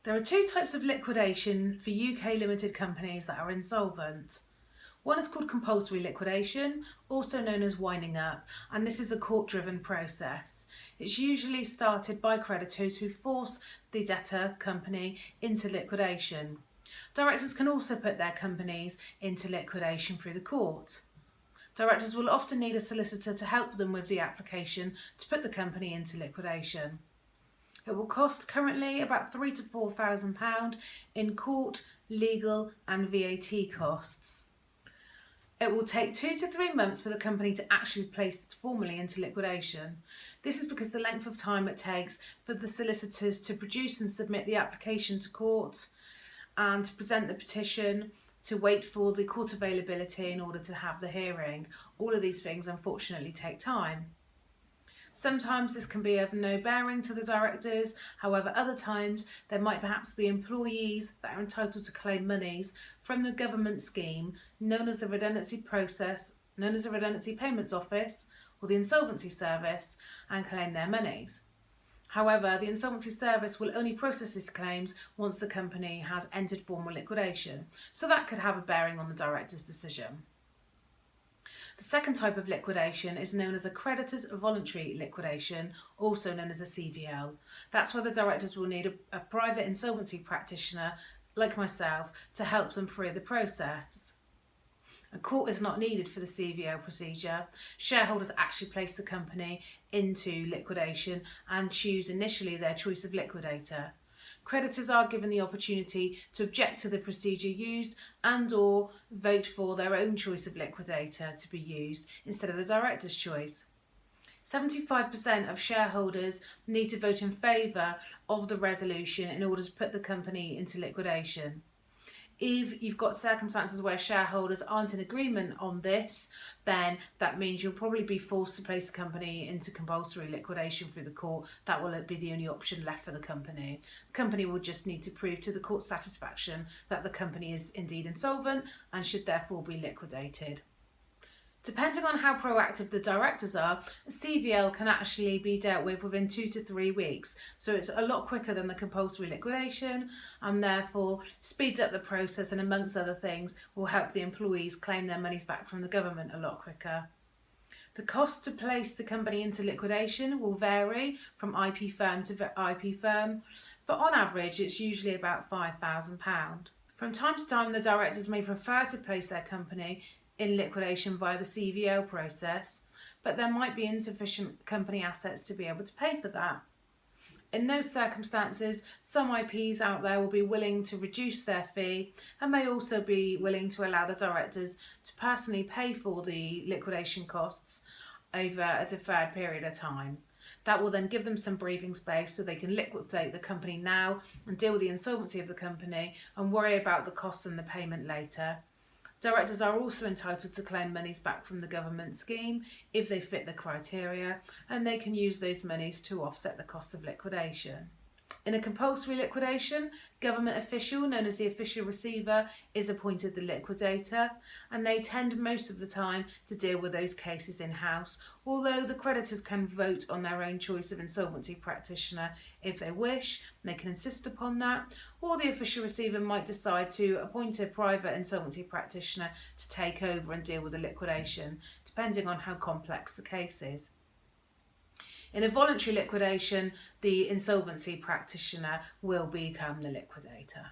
There are two types of liquidation for UK limited companies that are insolvent. One is called compulsory liquidation, also known as winding up, and this is a court-driven process. It's usually started by creditors who force the debtor company into liquidation. Directors can also put their companies into liquidation through the court. Directors will often need a solicitor to help them with the application to put the company into liquidation. It will cost currently about £3,000 to £4,000 in court, legal and VAT costs. It will take 2 to 3 months for the company to actually be placed formally into liquidation. This is because the length of time it takes for the solicitors to produce and submit the application to court and to present the petition, to wait for the court availability in order to have the hearing. All of these things unfortunately take time. Sometimes this can be of no bearing to the directors, however other times there might perhaps be employees that are entitled to claim monies from the government scheme known as the Redundancy Payments Office or the Insolvency Service and claim their monies. However, the Insolvency Service will only process these claims once the company has entered formal liquidation, so that could have a bearing on the director's decision. The second type of liquidation is known as a Creditors Voluntary Liquidation, also known as a CVL. That's where the directors will need a private insolvency practitioner, like myself, to help them through the process. A court is not needed for the CVL procedure. Shareholders actually place the company into liquidation and choose initially their choice of liquidator. Creditors are given the opportunity to object to the procedure used and/or vote for their own choice of liquidator to be used instead of the director's choice. 75% of shareholders need to vote in favour of the resolution in order to put the company into liquidation. If you've got circumstances where shareholders aren't in agreement on this, then that means you'll probably be forced to place the company into compulsory liquidation through the court. That will be the only option left for the company. The company will just need to prove to the court's satisfaction that the company is indeed insolvent and should therefore be liquidated. Depending on how proactive the directors are, a CVL can actually be dealt with within 2 to 3 weeks. So it's a lot quicker than the compulsory liquidation and therefore speeds up the process and, amongst other things, will help the employees claim their monies back from the government a lot quicker. The cost to place the company into liquidation will vary from IP firm to IP firm, but on average it's usually about £5,000. From time to time the directors may prefer to place their company in liquidation via the CVL process, but there might be insufficient company assets to be able to pay for that. In those circumstances, some IPs out there will be willing to reduce their fee and may also be willing to allow the directors to personally pay for the liquidation costs over a deferred period of time. That will then give them some breathing space so they can liquidate the company now and deal with the insolvency of the company and worry about the costs and the payment later. Directors are also entitled to claim monies back from the government scheme if they fit the criteria, and they can use those monies to offset the cost of liquidation. In a compulsory liquidation, government official, known as the official receiver, is appointed the liquidator, and they tend most of the time to deal with those cases in-house, although the creditors can vote on their own choice of insolvency practitioner if they wish. They can insist upon that, or the official receiver might decide to appoint a private insolvency practitioner to take over and deal with the liquidation, depending on how complex the case is. In a voluntary liquidation, the insolvency practitioner will become the liquidator.